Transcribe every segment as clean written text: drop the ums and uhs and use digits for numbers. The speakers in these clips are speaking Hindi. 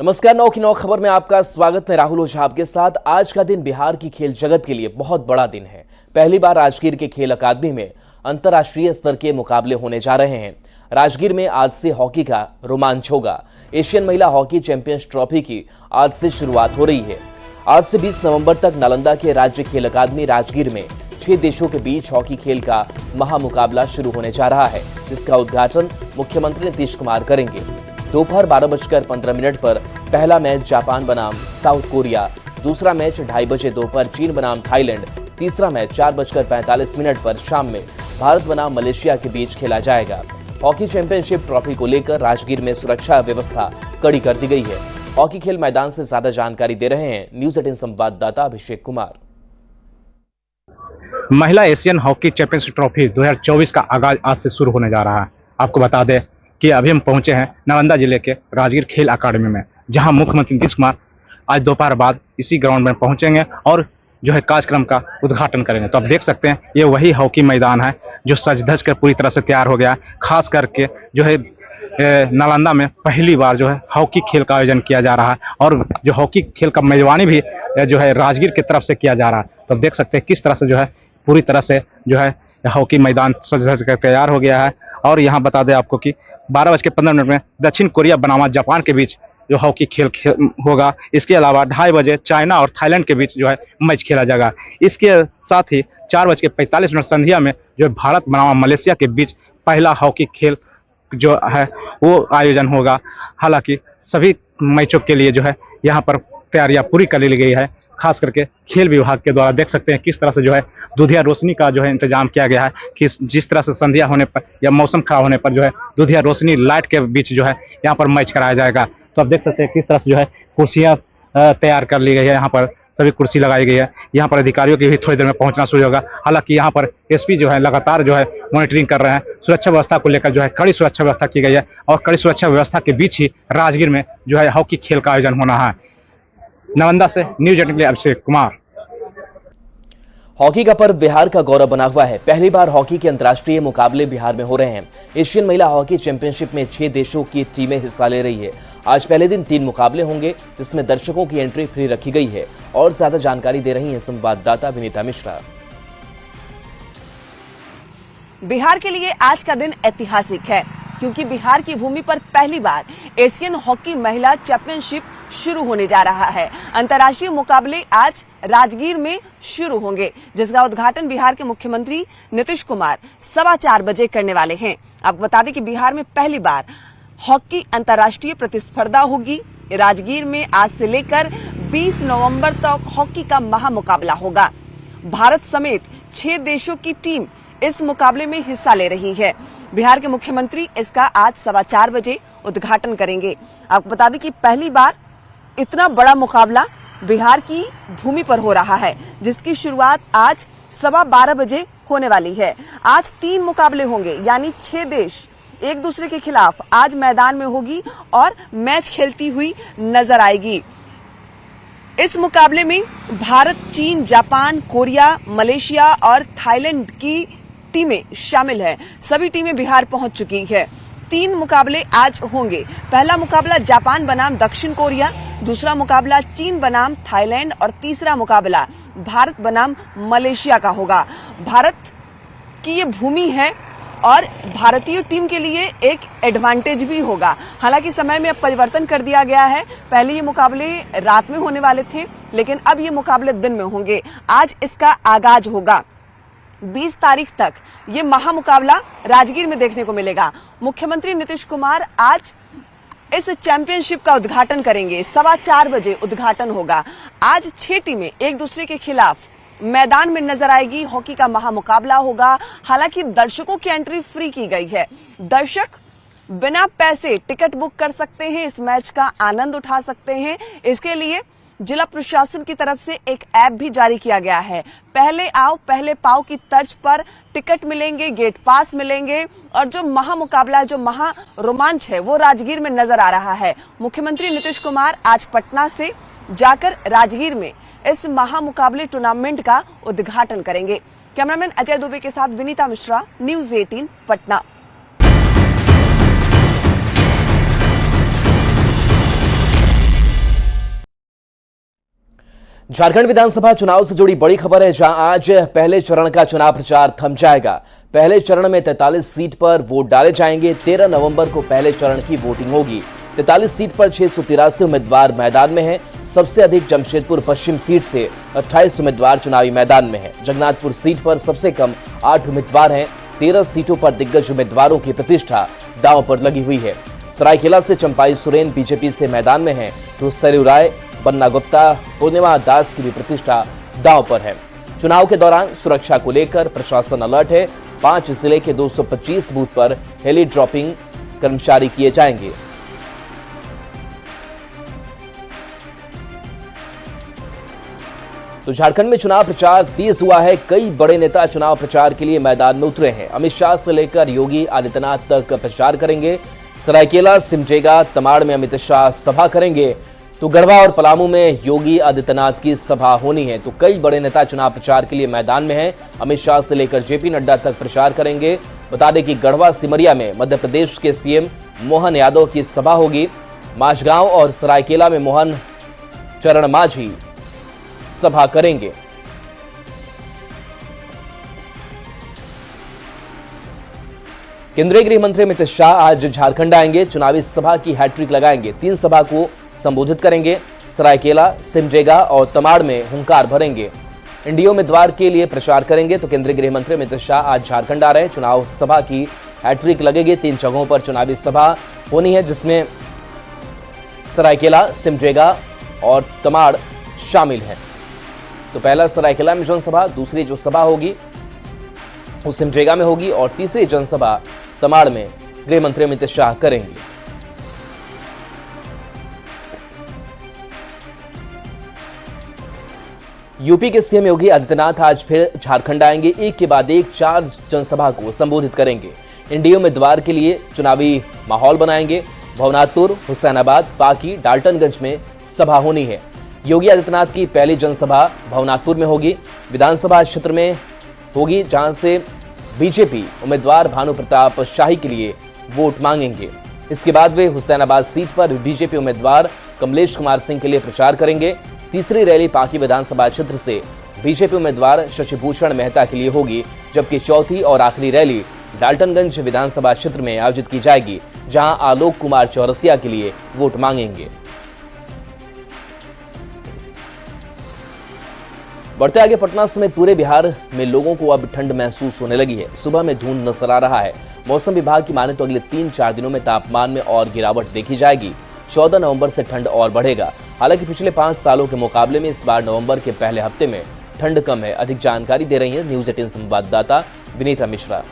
नमस्कार। 9 की 9 खबर में आपका स्वागत। मैं राहुल ओझा आपके साथ। आज का दिन बिहार की खेल जगत के लिए बहुत बड़ा दिन है। पहली बार राजगीर के खेल अकादमी में अंतर्राष्ट्रीय स्तर के मुकाबले होने जा रहे हैं। राजगीर में आज से हॉकी का रोमांच होगा। एशियन महिला हॉकी चैंपियंस ट्रॉफी की आज से शुरुआत हो रही है। आज से 20 नवंबर तक नालंदा के राज्य खेल अकादमी राजगीर में 6 देशों के बीच हॉकी खेल का महामुकाबला शुरू होने जा रहा है, जिसका उद्घाटन मुख्यमंत्री नीतीश कुमार करेंगे। दोपहर 12:15 पर पहला मैच जापान बनाम साउथ कोरिया, दूसरा मैच 2:30 बजे दोपहर चीन बनाम थाईलैंड, तीसरा मैच 4:45 पर शाम में भारत बनाम मलेशिया के बीच खेला जाएगा। हॉकी चैंपियनशिप ट्रॉफी को लेकर राजगीर में सुरक्षा व्यवस्था कड़ी कर दी गई है। हॉकी खेल मैदान से ज्यादा जानकारी दे रहे हैं न्यूज 18 संवाददाता अभिषेक कुमार। महिला एशियन हॉकी चैंपियनशिप ट्रॉफी 2024 का आगाज आज से शुरू होने जा रहा है। आपको बता दें कि अभी हम पहुंचे हैं नालंदा जिले के राजगीर खेल अकादमी में, जहां मुख्यमंत्री नीतीश कुमार आज दोपहर बाद इसी ग्राउंड में पहुंचेंगे और जो है कार्यक्रम का उद्घाटन करेंगे। तो आप देख सकते हैं ये वही हॉकी मैदान है जो सज धज कर पूरी तरह से तैयार हो गया है। खास करके जो है नालंदा में पहली बार जो है हॉकी खेल का आयोजन किया जा रहा है और जो हॉकी खेल का मेजबानी भी जो है राजगीर की तरफ से किया जा रहा है। तो आप देख सकते हैं किस तरह से जो है पूरी तरह से जो है हॉकी मैदान सज धज कर तैयार हो गया है। और यहाँ बता दें आपको कि 12:15 में दक्षिण कोरिया बनाम जापान के बीच जो हॉकी खेल होगा। इसके अलावा 2:30 बजे चाइना और थाईलैंड के बीच जो है मैच खेला जाएगा। इसके साथ ही 4:45 संध्या में जो भारत बनाम मलेशिया के बीच पहला हॉकी खेल जो है वो आयोजन होगा। हालांकि सभी मैचों के लिए जो है यहाँ पर तैयारियां पूरी कर ली गई है। खास करके खेल विभाग के द्वारा देख सकते हैं किस तरह से जो है दुधिया रोशनी का जो है इंतजाम किया गया है कि जिस तरह से संध्या होने पर या मौसम खराब होने पर जो है दुधिया रोशनी लाइट के बीच जो है यहाँ पर मैच कराया जाएगा। तो आप देख सकते हैं किस तरह से जो है कुर्सियां तैयार कर ली गई है। यहाँ पर सभी कुर्सी लगाई गई है। यहाँ पर अधिकारियों की भी थोड़ी देर में पहुंचना शुरू होगा। हालांकि यहाँ पर एसपी जो है लगातार जो है मॉनिटरिंग कर रहे हैं। सुरक्षा व्यवस्था को लेकर जो है कड़ी सुरक्षा व्यवस्था की गई है और कड़ी सुरक्षा व्यवस्था के बीच ही राजगीर में जो है हॉकी खेल का आयोजन होना है। नालंदा से न्यूज 18 के लिए अभिषेक कुमार। हॉकी का पर्व बिहार का गौरव बना हुआ है। पहली बार हॉकी के अंतर्राष्ट्रीय मुकाबले बिहार में हो रहे हैं। एशियन महिला हॉकी चैंपियनशिप में 6 देशों की टीमें हिस्सा ले रही है। आज पहले दिन 3 मुकाबले होंगे, जिसमें दर्शकों की एंट्री फ्री रखी गई है। और ज्यादा जानकारी दे रही हैं संवाददाता विनीता मिश्रा। बिहार के लिए आज का दिन ऐतिहासिक है, क्योंकि बिहार की भूमि पर पहली बार एशियन हॉकी महिला चैंपियनशिप शुरू होने जा रहा है। अंतर्राष्ट्रीय मुकाबले आज राजगीर में शुरू होंगे, जिसका उद्घाटन बिहार के मुख्यमंत्री नीतीश कुमार 4:15 बजे करने वाले हैं। आपको बता दें कि बिहार में पहली बार हॉकी अंतर्राष्ट्रीय प्रतिस्पर्धा होगी। राजगीर में आज से लेकर 20 नवंबर तक हॉकी का महामुकाबला होगा। भारत समेत 6 देशों की टीम इस मुकाबले में हिस्सा ले रही है। बिहार के मुख्यमंत्री इसका आज 4:15 बजे उद्घाटन करेंगे। आपको बता दें कि पहली बार इतना बड़ा मुकाबला बिहार की भूमि पर हो रहा है, जिसकी शुरुआत आज 12:15 बजे होने वाली है। आज 3 मुकाबले होंगे, यानी 6 देश एक दूसरे के खिलाफ आज मैदान में होगी और मैच खेलती हुई नजर आएगी। इस मुकाबले में भारत, चीन, जापान, कोरिया, मलेशिया और थाईलैंड की टीमें शामिल हैं। सभी टीमें बिहार पहुंच चुकी है। 3 मुकाबले आज होंगे। पहला मुकाबला जापान बनाम दक्षिण कोरिया, दूसरा मुकाबला चीन बनाम थाईलैंड और तीसरा मुकाबला भारत बनाम मलेशिया का होगा। भारत की ये भूमि है और भारतीय टीम के लिए एक एडवांटेज भी होगा। हालांकि समय में अब परिवर्तन कर दिया गया है। पहले ये मुकाबले रात में होने वाले थे, लेकिन अब ये मुकाबले दिन में होंगे। आज इसका आगाज होगा। 20 तारीख तक ये महामुकाबला राजगीर में देखने को मिलेगा। मुख्यमंत्री नीतीश कुमार आज इस चैंपियनशिप का उद्घाटन करेंगे। 4:15 बजे उद्घाटन होगा। आज 6 टीमें एक दूसरे के खिलाफ मैदान में नजर आएगी। हॉकी का महामुकाबला होगा। हालांकि दर्शकों की एंट्री फ्री की गई है। दर्शक बिना पैसे टिकट बुक कर सकते हैं, इस मैच का आनंद उठा सकते हैं। इसके लिए जिला प्रशासन की तरफ से एक ऐप भी जारी किया गया है। पहले आओ पहले पाओ की तर्ज पर टिकट मिलेंगे, गेट पास मिलेंगे और जो महामुकाबला, जो महा रोमांच है, वो राजगीर में नजर आ रहा है। मुख्यमंत्री नीतीश कुमार आज पटना से जाकर राजगीर में इस महामुकाबले टूर्नामेंट का उद्घाटन करेंगे। कैमरामैन अजय दुबे के साथ विनीता मिश्रा, न्यूज 18 पटना। झारखंड विधानसभा चुनाव से जुड़ी बड़ी खबर है, जहां आज पहले चरण का चुनाव प्रचार थम जाएगा। पहले चरण में 43 सीट पर वोट डाले जाएंगे। 13 नवंबर को पहले चरण की वोटिंग होगी। 43 सीट पर 683 उम्मीदवार मैदान में हैं। सबसे अधिक जमशेदपुर पश्चिम सीट से 28 उम्मीदवार चुनावी मैदान में हैं। जगन्नाथपुर सीट पर सबसे कम 8 उम्मीदवार हैं। 13 सीटों पर दिग्गज उम्मीदवारों की प्रतिष्ठा दांव पर लगी हुई है। सरायकेला से चंपाई सोरेन बीजेपी से मैदान में हैं, तो सरयू राय, बन्ना गुप्ता, पूर्णिमा दास की भी प्रतिष्ठा दांव पर है। चुनाव के दौरान सुरक्षा को लेकर प्रशासन अलर्ट है। 5 जिले के 225 बूथ पर हेली ड्रॉपिंग कर्मचारी किए जाएंगे। तो झारखंड में चुनाव प्रचार तेज हुआ है। कई बड़े नेता चुनाव प्रचार के लिए मैदान में उतरे हैं। अमित शाह से लेकर योगी आदित्यनाथ तक प्रचार करेंगे। सरायकेला, सिमडेगा, तमाड़ में अमित शाह सभा करेंगे, तो गढ़वा और पलामू में योगी आदित्यनाथ की सभा होनी है। तो कई बड़े नेता चुनाव प्रचार के लिए मैदान में हैं। अमित शाह से लेकर जेपी नड्डा तक प्रचार करेंगे। बता दें कि गढ़वा सिमरिया में मध्य प्रदेश के सीएम मोहन यादव की सभा होगी। माझगांव और सरायकेला में मोहन चरण मांझी सभा करेंगे। केंद्रीय गृह मंत्री अमित शाह आज झारखंड आएंगे। चुनावी सभा की हैट्रिक लगाएंगे। 3 सभा को संबोधित करेंगे। सरायकेला, सिमडेगा और तमाड़ में हुंकार भरेंगे। एनडीए उम्मीदवार के लिए प्रचार करेंगे। तो केंद्रीय गृह मंत्री अमित शाह आज झारखंड आ रहे हैं। चुनाव सभा की हैट्रिक लगेगी। 3 जगहों पर चुनावी सभा होनी है, जिसमें सरायकेला, सिमडेगा और तमाड़ शामिल है। तो पहला सरायकेला में जनसभा, दूसरी जो सभा होगी वो सिमडेगा में होगी और तीसरी जनसभा तमाड़ में गृह मंत्री अमित शाह करेंगे। यूपी के सीएम योगी आदित्यनाथ आज फिर झारखंड आएंगे। एक के बाद एक 4 जनसभा को संबोधित करेंगे। एनडीए उम्मीदवार के लिए चुनावी माहौल बनाएंगे। भवनाथपुर, हुसैनाबाद, पाकी, डाल्टनगंज में सभा होनी है। योगी आदित्यनाथ की पहली जनसभा भवनाथपुर में होगी। विधानसभा क्षेत्र में होगी, जहां से बीजेपी उम्मीदवार भानु प्रताप शाही के लिए वोट मांगेंगे। इसके बाद वे हुसैनाबाद सीट पर बीजेपी उम्मीदवार कमलेश कुमार सिंह के लिए प्रचार करेंगे। तीसरी रैली पाकी विधानसभा क्षेत्र से बीजेपी उम्मीदवार शशिभूषण मेहता के लिए होगी, जबकि चौथी और आखिरी रैली डाल्टनगंज विधानसभा क्षेत्र में आयोजित की जाएगी, जहां आलोक कुमार चौरसिया के लिए वोट मांगेंगे। बढ़ते आगे, पटना समेत पूरे बिहार में लोगों को अब ठंड महसूस होने लगी है। सुबह में धुंध नजर आ रहा है। मौसम विभाग की माने तो अगले 3-4 दिनों में तापमान में और गिरावट देखी जाएगी। 14 नवंबर से ठंड और बढ़ेगा। हालांकि पिछले 5 सालों के मुकाबले में इस बार नवंबर के पहले हफ्ते में ठंड कम है। अधिक जानकारी दे रही है न्यूज 18 संवाददाता विनीता मिश्रा।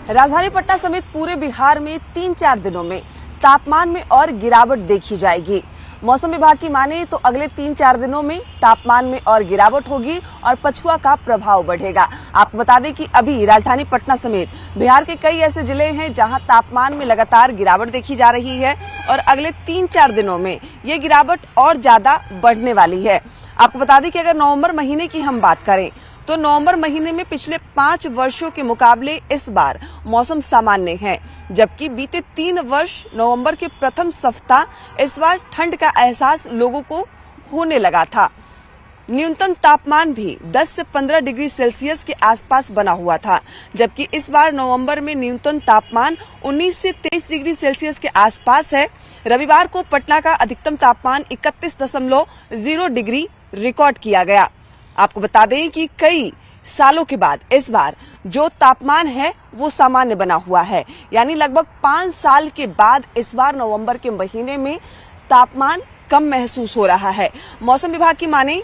राजधानी पटना समेत पूरे बिहार में 3-4 दिनों में तापमान में और गिरावट देखी जाएगी। मौसम विभाग की माने तो अगले 3-4 दिनों में तापमान में और गिरावट होगी और पछुआ का प्रभाव बढ़ेगा। आपको बता दें कि अभी राजधानी पटना समेत बिहार के कई ऐसे जिले हैं जहां तापमान में लगातार गिरावट देखी जा रही है और अगले 3-4 दिनों में ये गिरावट और ज्यादा बढ़ने वाली है। आपको बता दें कि अगर नवंबर महीने की हम बात करें तो नवंबर महीने में पिछले 5 वर्षों के मुकाबले इस बार मौसम सामान्य है, जबकि बीते 3 वर्ष नवंबर के प्रथम सप्ताह इस बार ठंड का एहसास लोगों को होने लगा था। न्यूनतम तापमान भी 10 से 15 डिग्री सेल्सियस के आसपास बना हुआ था, जबकि इस बार नवंबर में न्यूनतम तापमान 19 से 23 डिग्री सेल्सियस के आसपास है। रविवार को पटना का अधिकतम तापमान 31.0 डिग्री रिकॉर्ड किया गया। आपको बता दें कि कई सालों के बाद इस बार जो तापमान है वो सामान्य बना हुआ है, यानी लगभग 5 साल के बाद इस बार नवंबर के महीने में तापमान कम महसूस हो रहा है। मौसम विभाग की माने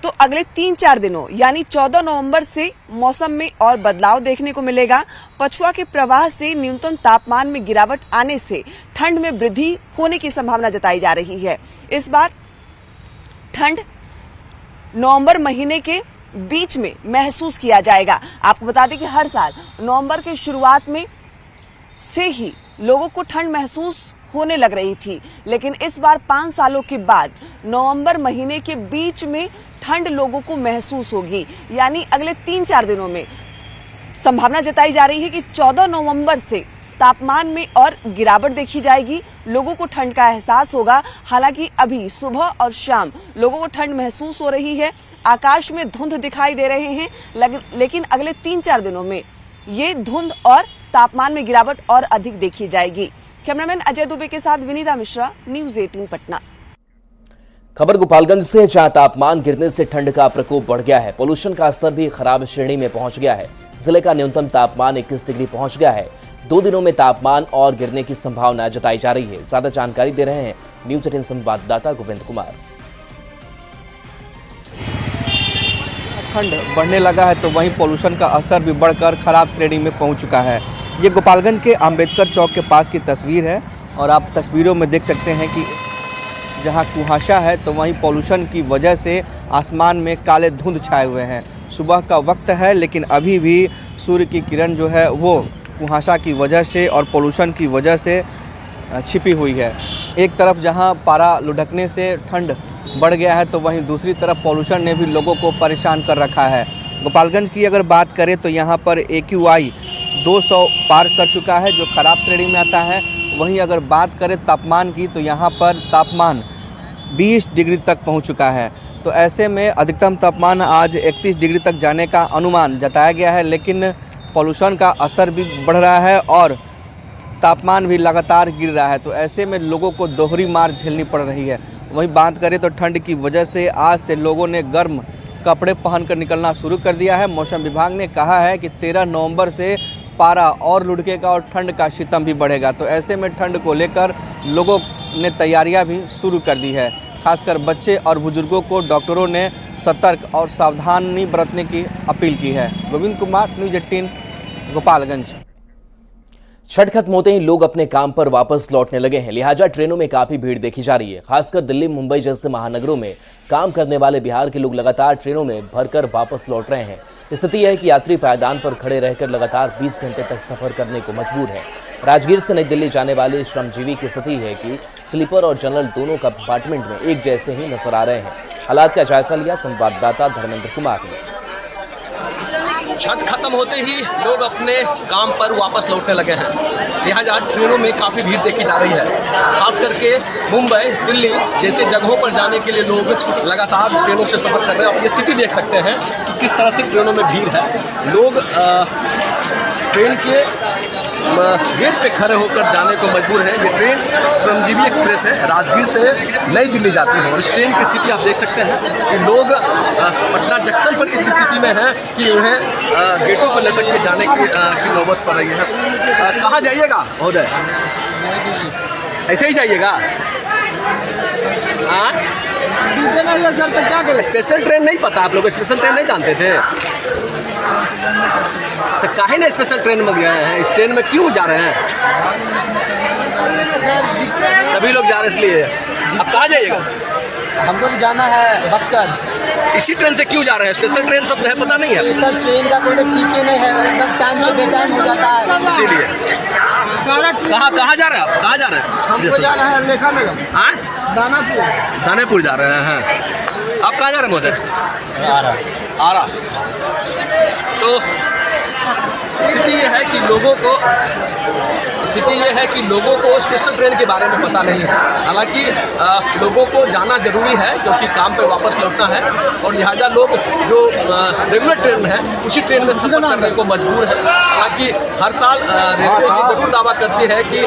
तो अगले 3-4 दिनों यानी 14 नवंबर से मौसम में और बदलाव देखने को मिलेगा। पछुआ के प्रवाह से न्यूनतम तापमान में गिरावट आने से ठंड में वृद्धि होने की संभावना जताई जा रही है। इस बार ठंड नवंबर महीने के बीच में महसूस किया जाएगा। आपको बता दें कि हर साल नवंबर के शुरुआत में से ही लोगों को ठंड महसूस होने लग रही थी, लेकिन इस बार 5 सालों के बाद नवंबर महीने के बीच में ठंड लोगों को महसूस होगी। यानी अगले 3-4 दिनों में संभावना जताई जा रही है कि 14 नवंबर से तापमान में और गिरावट देखी जाएगी, लोगों को ठंड का एहसास होगा। हालांकि अभी सुबह और शाम लोगों को ठंड महसूस हो रही है, आकाश में धुंध दिखाई दे रहे हैं, लेकिन अगले 3-4 दिनों में ये धुंध और तापमान में गिरावट और अधिक देखी जाएगी। कैमरामैन अजय दुबे के साथ विनीता मिश्रा, न्यूज़ 18 पटना। खबर गोपालगंज से, जहां तापमान गिरने से ठंड का प्रकोप बढ़ गया है। पोल्यूशन का स्तर भी खराब श्रेणी में पहुंच गया है। जिले का न्यूनतम तापमान 21 डिग्री पहुंच गया है। 2 दिनों में तापमान और गिरने की संभावना जताई जा रही है। ज्यादा जानकारी दे रहे हैं न्यूज़ 18 संवाददाता गोविंद कुमार। ठंड बढ़ने लगा है तो वहीं पोल्यूशन का स्तर भी बढ़कर खराब श्रेणी में पहुंच चुका है। ये गोपालगंज के अंबेडकर चौक के पास की तस्वीर है और आप तस्वीरों में देख सकते हैं कि जहां कुहासा है तो वहीं पोल्यूशन की वजह से आसमान में काले धुंध छाए हुए हैं। सुबह का वक्त है लेकिन अभी भी सूर्य की किरण जो है वो कुहासा की वजह से और पोल्यूशन की वजह से छिपी हुई है। एक तरफ जहां पारा लुढ़कने से ठंड बढ़ गया है तो वहीं दूसरी तरफ पोल्यूशन ने भी लोगों को परेशान कर रखा है। गोपालगंज की अगर बात करें तो यहाँ पर AQI 200 पार कर चुका है जो ख़राब श्रेणी में आता है। वहीं अगर बात करें तापमान की तो यहाँ पर तापमान 20 डिग्री तक पहुँच चुका है। तो ऐसे में अधिकतम तापमान आज 31 डिग्री तक जाने का अनुमान जताया गया है, लेकिन पोल्यूशन का स्तर भी बढ़ रहा है और तापमान भी लगातार गिर रहा है। तो ऐसे में लोगों को दोहरी मार झेलनी पड़ रही है। वहीं बात करें तो ठंड की वजह से आज से लोगों ने गर्म कपड़े पहनकर निकलना शुरू कर दिया है। मौसम विभाग ने कहा है कि 13 नवंबर से पारा और लुढ़केगा और ठंड का शितम भी बढ़ेगा। तो ऐसे में ठंड को लेकर लोगों ने तैयारियां भी शुरू कर दी है। खासकर बच्चे और बुजुर्गों को डॉक्टरों ने सतर्क और सावधानी बरतने की अपील की है। गोविंद कुमार, न्यूज़ 18 गोपालगंज। छठ खत्म होते ही लोग अपने काम पर वापस लौटने लगे हैं, लिहाजा ट्रेनों में काफी भीड़ देखी जा रही है। खासकर दिल्ली, मुंबई जैसे महानगरों में काम करने वाले बिहार के लोग लगातार ट्रेनों में भरकर वापस लौट रहे हैं। स्थिति यह है कि यात्री पायदान पर खड़े रहकर लगातार 20 घंटे तक सफर करने को मजबूर है। राजगीर से नई दिल्ली जाने वाले श्रमजीवी की स्थिति है कि स्लीपर और जनरल दोनों कंपार्टमेंट में एक जैसे ही नजर आ रहे हैं। हालात का जायजा लिया संवाददाता धर्मेंद्र कुमार ने। छठ खत्म होते ही लोग अपने काम पर वापस लौटने लगे हैं। लिहाजा ट्रेनों में काफ़ी भीड़ देखी जा रही है। खास करके मुंबई, दिल्ली जैसे जगहों पर जाने के लिए लोग लगातार ट्रेनों से सफ़र कर रहे हैं। आप ये स्थिति देख सकते हैं कि किस तरह से ट्रेनों में भीड़ है। लोग ट्रेन के गेट पे खड़े होकर जाने को मजबूर हैं। ये ट्रेन श्रमजीवी एक्सप्रेस है, राजगीर से नई दिल्ली जाती है और इस ट्रेन की स्थिति आप देख सकते हैं कि लोग पटना जंक्शन पर इस स्थिति में हैं कि उन्हें गेटों पर लटक के जाने की नौबत पड़ रही है। कहाँ जाइएगा महोदय? ऐसे ही जाइएगा? हाँ, सीटें नहीं है सर, तो क्या करें? स्पेशल ट्रेन नहीं पता आप लोग? स्पेशल ट्रेन नहीं जानते थे तो काहे ना स्पेशल ट्रेन में गए हैं? इस ट्रेन में क्यों जा रहे हैं? सभी लोग जा रहे हैं इसलिए। अब कहाँ जाइएगा? हमको भी जाना है बक्सर। इसी ट्रेन से क्यों जा रहे हैं? स्पेशल ट्रेन सब है, पता नहीं है? स्पेशल ट्रेन का कोई तो ठीक ही नहीं है, एकदम टाइम से बेटाइम हो जाता है। इसीलिए कहाँ जा रहे हैं आप? कहाँ जा रहे हैं? हमको जाना है लेखा नगर। हाँ, दानापुर। दानापुर जा रहे हैं। आप कहाँ जा रहे हैं महोदय? आरा। तो स्थिति ये है कि लोगों को स्पेशल ट्रेन के बारे में पता नहीं है। हालांकि लोगों को जाना जरूरी है क्योंकि काम पर वापस लौटना है और लिहाजा लोग जो रेगुलर ट्रेन है उसी ट्रेन में सफर करने को मजबूर है। हालांकि हर साल रेलवे ये जरूर दावा करती है कि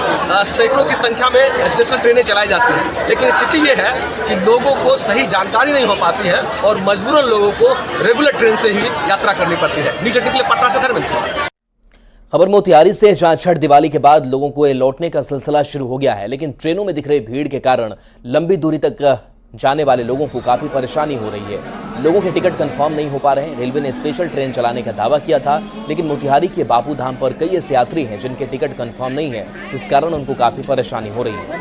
सैकड़ों की संख्या में स्पेशल ट्रेनें चलाई जाती हैं, लेकिन स्थिति ये है कि लोगों को सही जानकारी नहीं हो पाती है और मजबूरन लोगों को रेगुलर ट्रेन से ही यात्रा करनी पड़ती है। न्यूज़ 18 के लिए पटना से धर्मेंद्र। खबर मोतिहारी से, जहां छठ दिवाली के बाद लोगों को लौटने का सिलसिला शुरू हो गया है, लेकिन ट्रेनों में दिख रही भीड़ के कारण लंबी दूरी तक जाने वाले लोगों को काफी परेशानी हो रही है। लोगों के टिकट कंफर्म नहीं हो पा रहे हैं। रेलवे ने स्पेशल ट्रेन चलाने का दावा किया था, लेकिन मोतिहारी के बापू धाम पर कई ऐसे यात्री हैं जिनके टिकट कंफर्म नहीं है, इस कारण उनको काफी परेशानी हो रही है।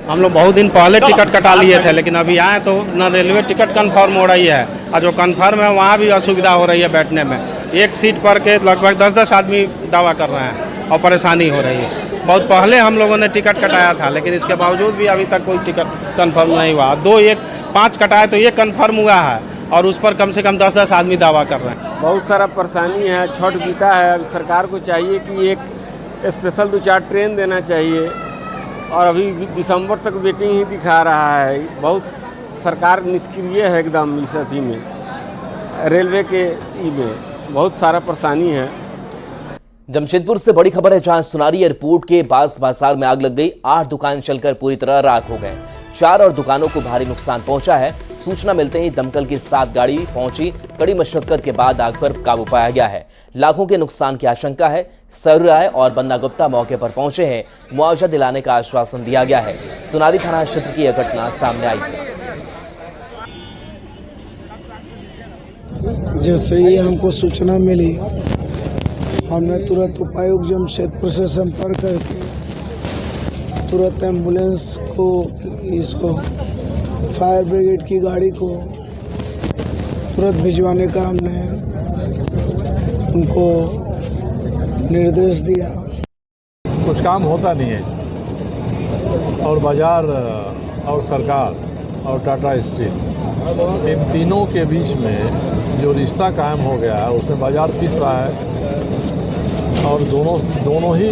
हम लोग बहुत दिन पहले टिकट कटा लिए थे, लेकिन अभी आए तो न रेलवे टिकट कंफर्म हो रही है और जो कंफर्म है वहाँ भी असुविधा हो रही है बैठने में। एक सीट पर के लगभग 10-10 आदमी दावा कर रहे हैं और परेशानी हो रही है। बहुत पहले हम लोगों ने टिकट कटाया था, लेकिन इसके बावजूद भी अभी तक कोई टिकट कंफर्म नहीं हुआ। 5 कटाए तो 1 कंफर्म हुआ है और उस पर कम से कम 10-10 आदमी दावा कर रहे हैं। बहुत सारा परेशानी है, छठ बीता है। अब सरकार को चाहिए कि एक स्पेशल 2-4 ट्रेन देना चाहिए, और अभी दिसंबर तक वेटिंग ही दिखा रहा है। बहुत सरकार निष्क्रिय है एकदम इस अथी में, रेलवे के में बहुत सारा परेशानी है। जमशेदपुर से बड़ी खबर है, जहां सुनारी एयरपोर्ट के पास बाजार में आग लग गई। 8 दुकान चलकर पूरी तरह राख हो गए। 4 और दुकानों को भारी नुकसान पहुंचा है। सूचना मिलते ही दमकल की 7 गाड़ी पहुंची। कड़ी मशक्कत के बाद आग पर काबू पाया गया है। लाखों के नुकसान की आशंका है। सौर्य राय और बन्ना गुप्ता मौके पर पहुंचे हैं। मुआवजा दिलाने का आश्वासन दिया गया है। सुनारी थाना क्षेत्र की यह घटना सामने आई है। जैसे ही हमको सूचना मिली, हमने तुरंत उपायुक्त जमशेदपुर से संपर्क करके तुरंत एम्बुलेंस को, इसको फायर ब्रिगेड की गाड़ी को तुरंत भिजवाने का हमने उनको निर्देश दिया। कुछ काम होता नहीं है इसमें, और बाजार और सरकार और टाटा स्टील, इन तीनों के बीच में जो रिश्ता कायम हो गया है, उसमें बाजार पिस रहा है, और दोनों ही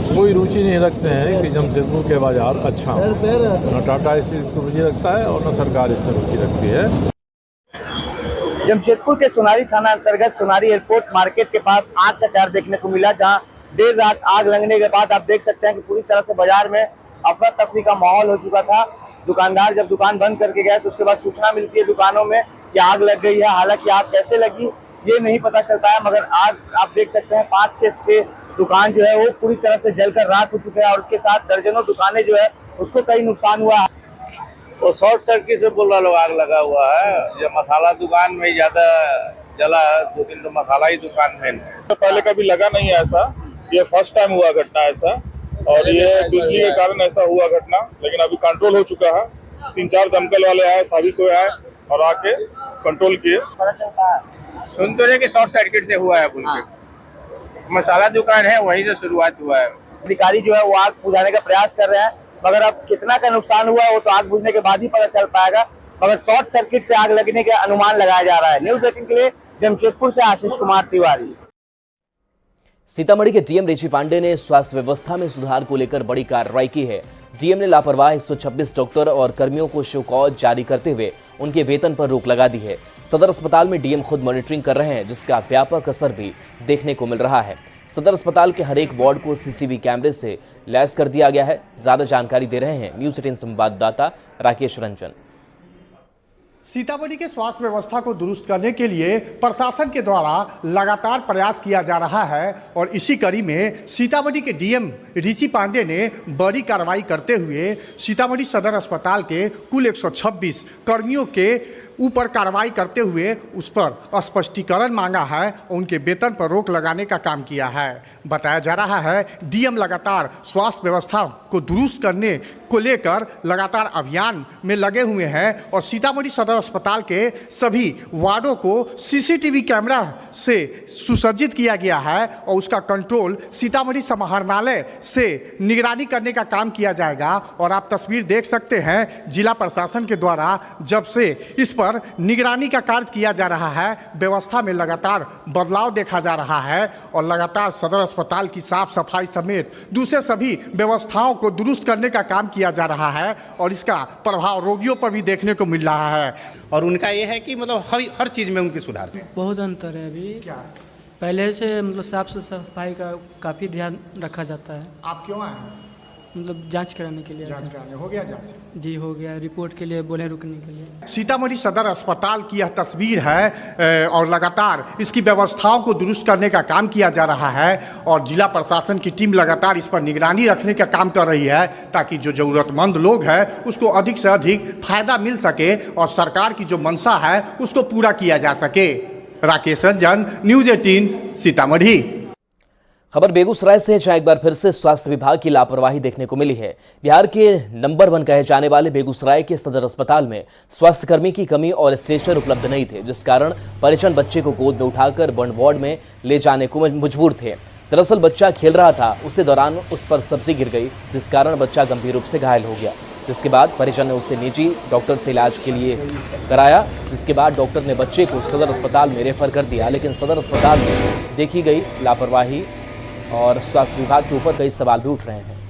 कोई रुचि नहीं रखते हैं कि जमशेदपुर के बाजार अच्छा हो। न टाटा स्टील इसको रुचि रखता है और न सरकार इसमें रुचि रखती है। जमशेदपुर के सुनारी थाना अंतर्गत सुनारी एयरपोर्ट मार्केट के पास आग का कहर देखने को मिला, जहां देर रात आग लगने के बाद आप देख सकते हैं कि पूरी तरह से बाजार में अफरा तफरी का माहौल हो चुका था। दुकानदार जब दुकान बंद करके गए तो उसके बाद सूचना मिलती है दुकानों में कि आग लग गई है। हालांकि आग कैसे लगी ये नहीं पता चलता है, मगर आग आप देख सकते हैं 5 से 6 दुकान जो है वो पूरी तरह से जलकर राख हो चुके हैं, और उसके साथ दर्जनों दुकानें जो है उसको कई नुकसान हुआ है। वो शॉर्ट सर्किट से बोल रहा लोग आग लगा हुआ है। ये मसाला दुकान में ज्यादा जला है, 2-3 तो मसाला ही दुकान में है। तो पहले कभी लगा नहीं है ऐसा, ये फर्स्ट टाइम हुआ घटना ऐसा, और ये बिजली के कारण ऐसा हुआ घटना। लेकिन अभी कंट्रोल हो चुका है। 3-4 दमकल वाले आए, सभी को आए और आके कंट्रोल किए। सुन तो रहे कि शॉर्ट सर्किट से हुआ है। मसाला दुकान है, वहीं से शुरुआत हुआ है। अधिकारी जो है वो आग बुझाने का प्रयास कर रहे हैं, मगर अब कितना का नुकसान हुआ वो तो आग बुझने के बाद ही पता चल पाएगा। मगर शॉर्ट सर्किट से आग लगने का अनुमान लगाया जा रहा है। न्यूज़ 18 के लिए जमशेदपुर से आशीष कुमार तिवारी। सीतामढ़ी के डीएम रिची पांडे ने स्वास्थ्य व्यवस्था में सुधार को लेकर बड़ी कार्रवाई की है। डीएम ने लापरवाह 126 डॉक्टर और कर्मियों को शो कॉज जारी करते हुए उनके वेतन पर रोक लगा दी है। सदर अस्पताल में डीएम खुद मॉनिटरिंग कर रहे हैं, जिसका व्यापक असर भी देखने को मिल रहा है। सदर अस्पताल के हर एक वार्ड को सीसीटीवी कैमरे से लैस कर दिया गया है। ज्यादा जानकारी दे रहे हैं न्यूज़ 18 संवाददाता राकेश रंजन। सीतामढ़ी के स्वास्थ्य व्यवस्था को दुरुस्त करने के लिए प्रशासन के द्वारा लगातार प्रयास किया जा रहा है, और इसी कड़ी में सीतामढ़ी के डीएम रिची पांडे ने बड़ी कार्रवाई करते हुए सीतामढ़ी सदर अस्पताल के कुल 126 कर्मियों के ऊपर कार्रवाई करते हुए उस पर स्पष्टीकरण मांगा है और उनके वेतन पर रोक लगाने का काम किया है। बताया जा रहा है डीएम लगातार स्वास्थ्य व्यवस्था को दुरुस्त करने को लेकर लगातार अभियान में लगे हुए हैं, और सीतामढ़ी सदर अस्पताल के सभी वार्डों को सीसीटीवी कैमरा से सुसज्जित किया गया है, और उसका कंट्रोल सीतामढ़ी समाहरणालय से निगरानी करने का काम किया जाएगा। और आप तस्वीर देख सकते हैं जिला प्रशासन के द्वारा जब से इस पर निगरानी का कार्य किया जा रहा है, व्यवस्था में लगातार बदलाव देखा जा रहा है, और लगातार सदर अस्पताल की साफ सफाई समेत दूसरे सभी व्यवस्थाओं को दुरुस्त करने का काम किया जा रहा है, और इसका प्रभाव रोगियों पर भी देखने को मिल रहा है। और उनका ये है कि मतलब हर चीज़ में उनकी सुधार से बहुत अंतर है अभी। क्या पहले से मतलब साफ सफाई का काफ़ी ध्यान रखा जाता है। आप क्यों आए हैं? मतलब जांच कराने के लिए। जांच कराने हो गया? जांच जी हो गया, रिपोर्ट के लिए बोले रुकने के लिए। सीतामढ़ी सदर अस्पताल की यह तस्वीर है, और लगातार इसकी व्यवस्थाओं को दुरुस्त करने का काम किया जा रहा है, और जिला प्रशासन की टीम लगातार इस पर निगरानी रखने का काम कर रही है, ताकि जो ज़रूरतमंद लोग हैं उसको अधिक से अधिक फायदा मिल सके और सरकार की जो मंशा है उसको पूरा किया जा सके। राकेश रंजन, न्यूज़ 18 सीतामढ़ी। खबर बेगूसराय से, जहां एक बार फिर से स्वास्थ्य विभाग की लापरवाही देखने को मिली है। बिहार के नंबर 1 कहे जाने वाले बेगूसराय के सदर अस्पताल में स्वास्थ्यकर्मी की कमी और स्ट्रेचर उपलब्ध नहीं थे, जिस कारण परिजन बच्चे को गोद में उठाकर बर्न वार्ड में ले जाने को मजबूर थे। दरअसल बच्चा खेल रहा था, उसी दौरान उस पर सब्जी गिर गई, जिस कारण बच्चा गंभीर रूप से घायल हो गया। जिसके बाद परिजन ने उसे निजी डॉक्टर से इलाज के लिए कराया, जिसके बाद डॉक्टर ने बच्चे को सदर अस्पताल में रेफर कर दिया। लेकिन सदर अस्पताल में देखी गई लापरवाही और स्वास्थ्य विभाग के ऊपर कई सवाल भी उठ रहे हैं।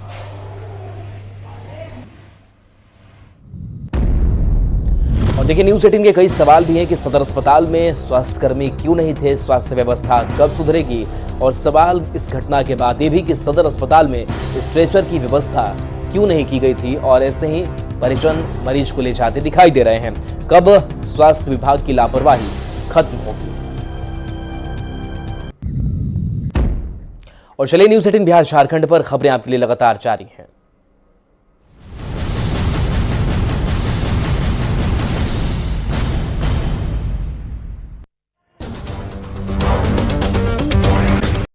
और देखिए, न्यूज़ 18 के कई सवाल भी हैं कि सदर अस्पताल में स्वास्थ्यकर्मी क्यों नहीं थे, स्वास्थ्य व्यवस्था कब सुधरेगी, और सवाल इस घटना के बाद ये भी कि सदर अस्पताल में स्ट्रेचर की व्यवस्था क्यों नहीं की गई थी, और ऐसे ही परिजन मरीज को ले जाते दिखाई दे रहे हैं। कब स्वास्थ्य विभाग की लापरवाही खत्म होगी? और चलिए, न्यूज़ 18 बिहार झारखंड पर खबरें आपके लिए लगातार जारी हैं।